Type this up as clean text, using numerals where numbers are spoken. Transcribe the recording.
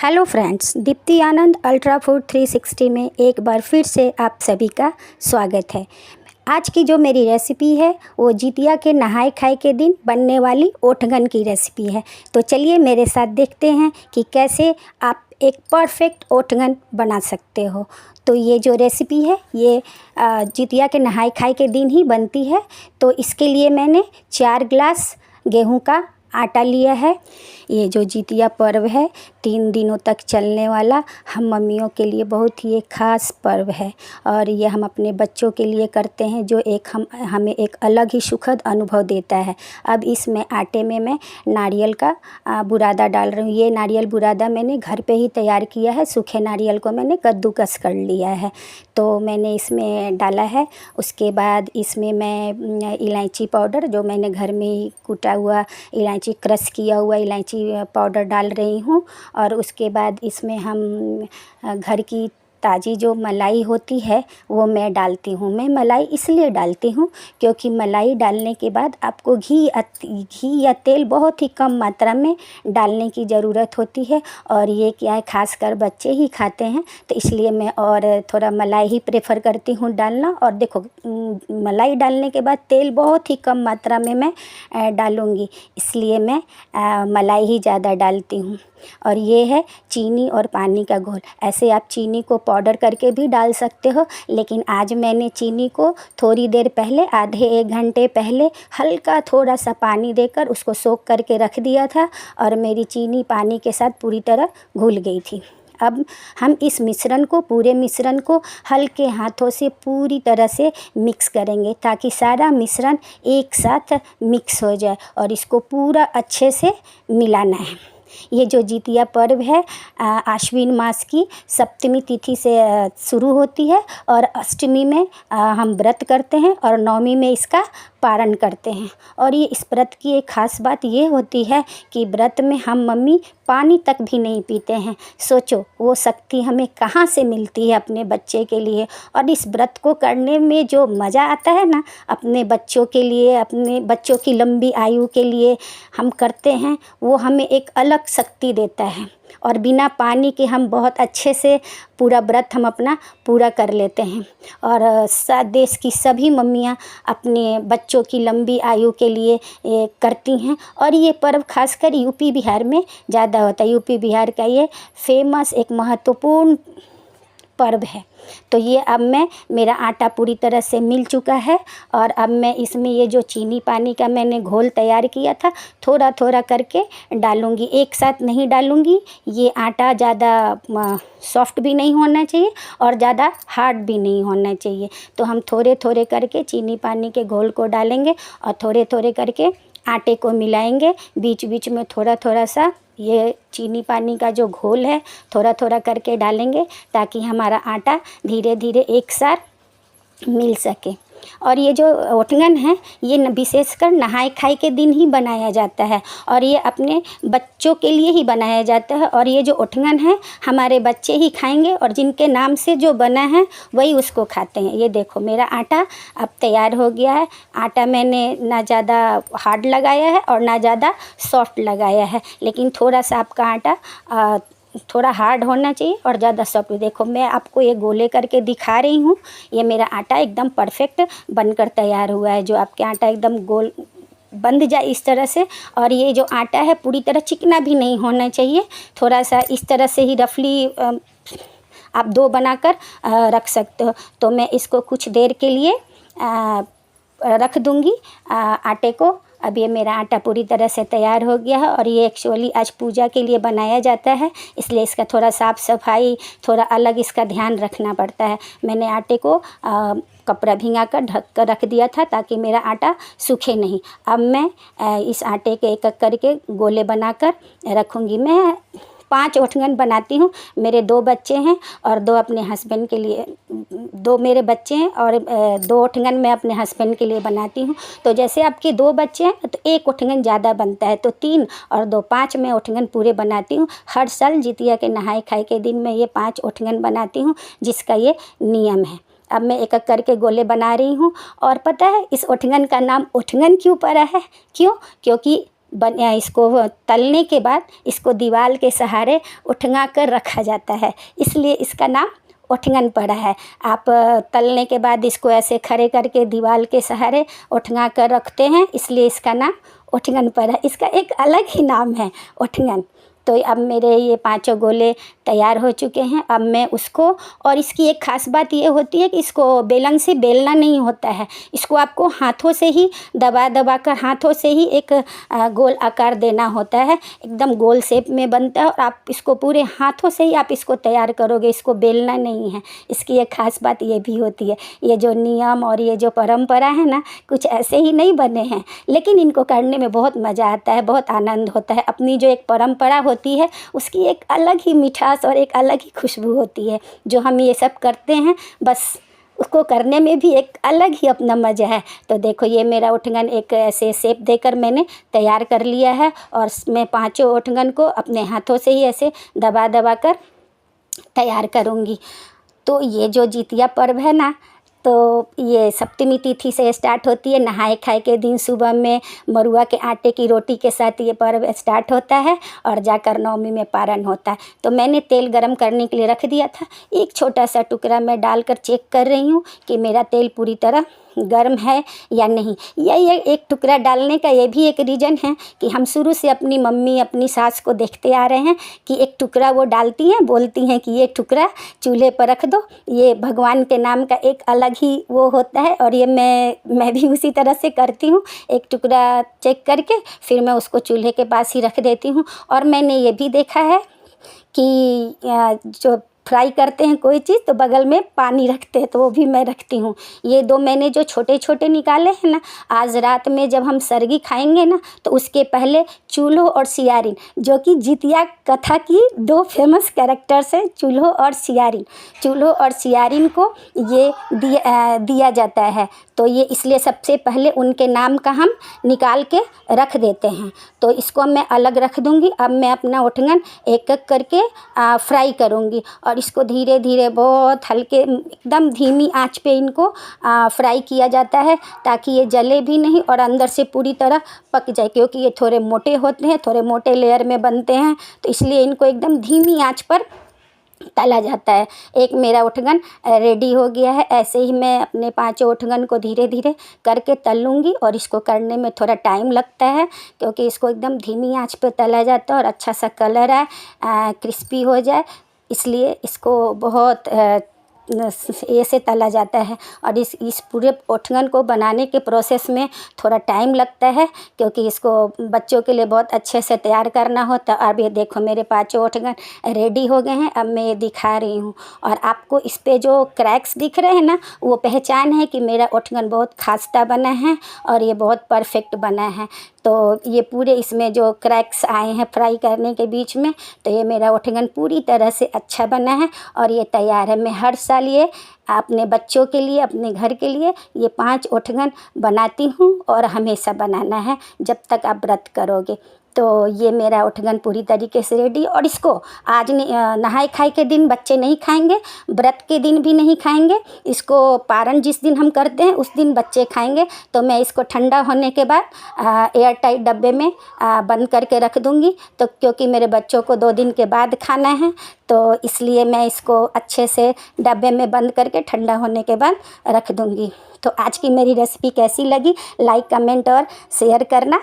Hello friends, Deepti आनंद ultra food 360 में एक बार फिर से आप सभी का स्वागत है। आज की जो मेरी रेसिपी है वो जितिया के नहाय खाए के दिन बनने वाली ओठगन की रेसिपी है। तो चलिए मेरे साथ देखते हैं कि कैसे आप एक परफेक्ट ओठगन बना सकते हो। तो ये जो रेसिपी है ये जितिया के नहाय खाए के दिन ही बनती है। तो इसके लिए मैंने 4 गिलास गेहूं का आटा लिया है। ये जो जितिया पर्व है 3 दिनों तक चलने वाला हम मम्मियों के लिए बहुत ही एक ख़ास पर्व है और ये हम अपने बच्चों के लिए करते हैं जो हमें एक अलग ही सुखद अनुभव देता है। अब इसमें आटे में मैं नारियल का बुरादा डाल रही हूँ। ये नारियल बुरादा मैंने घर पे ही तैयार किया है। सूखे नारियल को मैंने कद्दूकस कर लिया है तो मैंने इसमें डाला है। उसके बाद इसमें मैं इलायची पाउडर जो मैंने घर में ही कूटा हुआ इलायची क्रश किया हुआ इलायची पाउडर डाल रही हूँ। और उसके बाद इसमें हम घर की ताज़ी जो मलाई होती है वो मैं डालती हूँ। मैं मलाई इसलिए डालती हूँ क्योंकि मलाई डालने के बाद आपको घी या तेल बहुत ही कम मात्रा में डालने की ज़रूरत होती है और ये क्या है खासकर बच्चे ही खाते हैं तो इसलिए मैं और थोड़ा मलाई ही प्रेफर करती हूँ डालना। और देखो मलाई डालने के बाद तेल बहुत ही कम मात्रा में मैं डालूँगी इसलिए मैं मलाई ही ज़्यादा डालती हूँ। और ये है चीनी और पानी का घोल। ऐसे आप चीनी को पाउडर करके भी डाल सकते हो लेकिन आज मैंने चीनी को थोड़ी देर पहले आधे 1 घंटे पहले हल्का थोड़ा सा पानी देकर उसको सोख करके रख दिया था और मेरी चीनी पानी के साथ पूरी तरह घुल गई थी। अब हम इस पूरे मिश्रण को हल्के हाथों से पूरी तरह से मिक्स करेंगे ताकि सारा मिश्रण एक साथ मिक्स हो जाए और इसको पूरा अच्छे से मिलाना है। ये जो जितिया पर्व है आश्विन मास की सप्तमी तिथि से शुरू होती है और अष्टमी में हम व्रत करते हैं और नवमी में इसका पारण करते हैं। और ये इस व्रत की एक ख़ास बात ये होती है कि व्रत में हम मम्मी पानी तक भी नहीं पीते हैं। सोचो वो शक्ति हमें कहाँ से मिलती है अपने बच्चे के लिए। और इस व्रत को करने में जो मज़ा आता है ना अपने बच्चों के लिए अपने बच्चों की लंबी आयु के लिए हम करते हैं वो हमें एक अलग शक्ति देता है। और बिना पानी के हम बहुत अच्छे से पूरा व्रत हम अपना पूरा कर लेते हैं। और देश की सभी मम्मियाँ अपने बच्चों की लंबी आयु के लिए करती हैं। और ये पर्व खासकर यूपी बिहार में ज़्यादा होता है। यूपी बिहार का ये फेमस एक महत्वपूर्ण पर्व है। तो ये अब मेरा आटा पूरी तरह से मिल चुका है और अब मैं इसमें ये जो चीनी पानी का मैंने घोल तैयार किया था थोड़ा थोड़ा करके डालूँगी, एक साथ नहीं डालूँगी। ये आटा ज़्यादा सॉफ्ट भी नहीं होना चाहिए और ज़्यादा हार्ड भी नहीं होना चाहिए। तो हम थोड़े थोड़े करके चीनी पानी के घोल को डालेंगे और थोड़े थोड़े करके आटे को मिलाएंगे। बीच बीच में थोड़ा थोड़ा सा ये चीनी पानी का जो घोल है थोड़ा थोड़ा करके डालेंगे ताकि हमारा आटा धीरे धीरे एक साथ मिल सके। और ये जो ओठगन है ये विशेषकर नहाय खाए के दिन ही बनाया जाता है और ये अपने बच्चों के लिए ही बनाया जाता है। और ये जो ओठगन है हमारे बच्चे ही खाएंगे और जिनके नाम से जो बना है वही उसको खाते हैं। ये देखो मेरा आटा अब तैयार हो गया है। आटा मैंने ना ज़्यादा हार्ड लगाया है और ना ज़्यादा सॉफ्ट लगाया है लेकिन थोड़ा सा आपका आटा थोड़ा हार्ड होना चाहिए और ज़्यादा सॉफ्ट। देखो मैं आपको ये गोले करके दिखा रही हूँ। ये मेरा आटा एकदम परफेक्ट बनकर तैयार हुआ है। जो आपके आटा एकदम गोल बंध जाए इस तरह से। और ये जो आटा है पूरी तरह चिकना भी नहीं होना चाहिए। थोड़ा सा इस तरह से ही रफली आप डो बनाकर रख सकते हो। तो मैं इसको कुछ देर के लिए रख दूँगी आटे को। अब ये मेरा आटा पूरी तरह से तैयार हो गया है और ये एक्चुअली आज पूजा के लिए बनाया जाता है इसलिए इसका थोड़ा साफ़ सफाई थोड़ा अलग इसका ध्यान रखना पड़ता है। मैंने आटे को कपड़ा भिंगा कर ढक कर रख दिया था ताकि मेरा आटा सूखे नहीं। अब मैं इस आटे के एक एक करके गोले बनाकर रखूँगी। मैं 5 ओठगन बनाती हूँ। मेरे 2 बच्चे हैं और 2 अपने हस्बैंड के लिए 2 मेरे बच्चे हैं और 2 ओठगन मैं अपने हस्बैंड के लिए बनाती हूँ। तो जैसे आपके 2 बच्चे हैं तो 1 ओठगन ज़्यादा बनता है तो 3 और 2 5 मैं ओठगन पूरे बनाती हूँ। हर साल जितिया के नहाय खाए के दिन मैं ये 5 ओठगन बनाती हूँ जिसका ये नियम है। अब मैं एक एक करके गोले बना रही हूँ। और पता है इस ओठगन का नाम ओठगन क्यों पड़ा है? क्योंकि इसको तलने के बाद इसको दीवार के सहारे उठंगा कर रखा जाता है, इसलिए इसका नाम ओठंगन पड़ा है। आप तलने के बाद इसको ऐसे खड़े करके दीवार के सहारे उठंगा कर रखते हैं, इसलिए इसका नाम ओठंगन पड़ा है। इसका एक अलग ही नाम है ओठंगन। तो अब मेरे ये 5 गोले तैयार हो चुके हैं। अब मैं उसको, और इसकी एक ख़ास बात ये होती है कि इसको बेलन से बेलना नहीं होता है, इसको आपको हाथों से ही दबा दबा कर हाथों से ही एक गोल आकार देना होता है। एकदम गोल शेप में बनता है और आप इसको पूरे हाथों से ही आप इसको तैयार करोगे, इसको बेलना नहीं है। इसकी एक ख़ास बात ये भी होती है। ये जो नियम और ये जो परंपरा है ना, कुछ ऐसे ही नहीं बने हैं, लेकिन इनको करने में बहुत मज़ा आता है, बहुत आनंद होता है। अपनी जो एक परंपरा होती है उसकी एक अलग ही मिठास और एक अलग ही खुशबू होती है। जो हम ये सब करते हैं, बस उसको करने में भी एक अलग ही अपना मज़ा है। तो देखो, ये मेरा ओठंगन एक ऐसे शेप देकर मैंने तैयार कर लिया है, और मैं 5 ओठंगन को अपने हाथों से ही ऐसे दबा दबा कर तैयार करूँगी। तो ये जो जितिया पर्व है ना, तो ये सप्तमी तिथि से स्टार्ट होती है। नहाए खाए के दिन सुबह में मरुआ के आटे की रोटी के साथ ये पर्व स्टार्ट होता है और जाकर नवमी में पारण होता है। तो मैंने तेल गरम करने के लिए रख दिया था। एक छोटा सा टुकड़ा मैं डालकर चेक कर रही हूँ कि मेरा तेल पूरी तरह गर्म है या नहीं। ये एक टुकड़ा डालने का ये भी एक रीज़न है कि हम शुरू से अपनी मम्मी, अपनी सास को देखते आ रहे हैं कि एक टुकड़ा वो डालती हैं, बोलती हैं कि ये टुकड़ा चूल्हे पर रख दो। ये भगवान के नाम का एक अलग ही वो होता है, और ये मैं भी उसी तरह से करती हूँ। एक टुकड़ा चेक करके फिर मैं उसको चूल्हे के पास ही रख देती हूँ। और मैंने ये भी देखा है कि जो फ्राई करते हैं कोई चीज़ तो बगल में पानी रखते हैं, तो वो भी मैं रखती हूँ। ये 2 मैंने जो छोटे छोटे निकाले हैं ना, आज रात में जब हम सरगी खाएंगे ना, तो उसके पहले चूल्हो और सियारिन, जो कि जितिया कथा की 2 फेमस कैरेक्टर्स हैं, चूल्हो और सियारिन। चूल्हो और सियारिन को ये दिया जाता है, तो ये इसलिए सबसे पहले उनके नाम का हम निकाल के रख देते हैं। तो इसको मैं अलग रख दूँगी। अब मैं अपना ओठंगन एक एक करके फ्राई करूँगी, और इसको धीरे धीरे बहुत हल्के एकदम धीमी आंच पे इनको फ्राई किया जाता है, ताकि ये जले भी नहीं और अंदर से पूरी तरह पक जाए। क्योंकि ये थोड़े मोटे होते हैं, थोड़े मोटे लेयर में बनते हैं, तो इसलिए इनको एकदम धीमी आंच पर तला जाता है। एक मेरा ओठंगन रेडी हो गया है। ऐसे ही मैं अपने 5 ओठंगन को धीरे धीरे करके तल लूँगी, और इसको करने में थोड़ा टाइम लगता है क्योंकि इसको एकदम धीमी आंच पे तला जाता है और अच्छा सा कलर आए, क्रिस्पी हो जाए, इसलिए इसको बहुत ऐसे तला जाता है। और इस पूरे ओठंगन को बनाने के प्रोसेस में थोड़ा टाइम लगता है, क्योंकि इसको बच्चों के लिए बहुत अच्छे से तैयार करना होता है। अब ये देखो, मेरे 5 ओठंगन रेडी हो गए हैं। अब मैं ये दिखा रही हूँ, और आपको इस पे जो क्रैक्स दिख रहे हैं ना, वो पहचान है कि मेरा ओठंगन बहुत खास्ता बना है और ये बहुत परफेक्ट बना है। तो ये पूरे इसमें जो क्रैक्स आए हैं फ्राई करने के बीच में, तो ये मेरा ओठंगन पूरी तरह से अच्छा बना है और ये तैयार है। मैं हर साल ये अपने बच्चों के लिए, अपने घर के लिए ये 5 ओठंगन बनाती हूँ, और हमेशा बनाना है जब तक आप व्रत करोगे। तो ये मेरा ओठंगन पूरी तरीके से रेडी। और इसको आज नहाए खाए के दिन बच्चे नहीं खाएंगे, व्रत के दिन भी नहीं खाएंगे। इसको पारण जिस दिन हम करते हैं उस दिन बच्चे खाएंगे। तो मैं इसको ठंडा होने के बाद एयर टाइट डब्बे में बंद करके रख दूँगी। तो क्योंकि मेरे बच्चों को 2 दिन के बाद खाना है, तो इसलिए मैं इसको अच्छे से डब्बे में बंद करके ठंडा होने के बाद रख दूँगी। तो आज की मेरी रेसिपी कैसी लगी, लाइक, कमेंट और शेयर करना।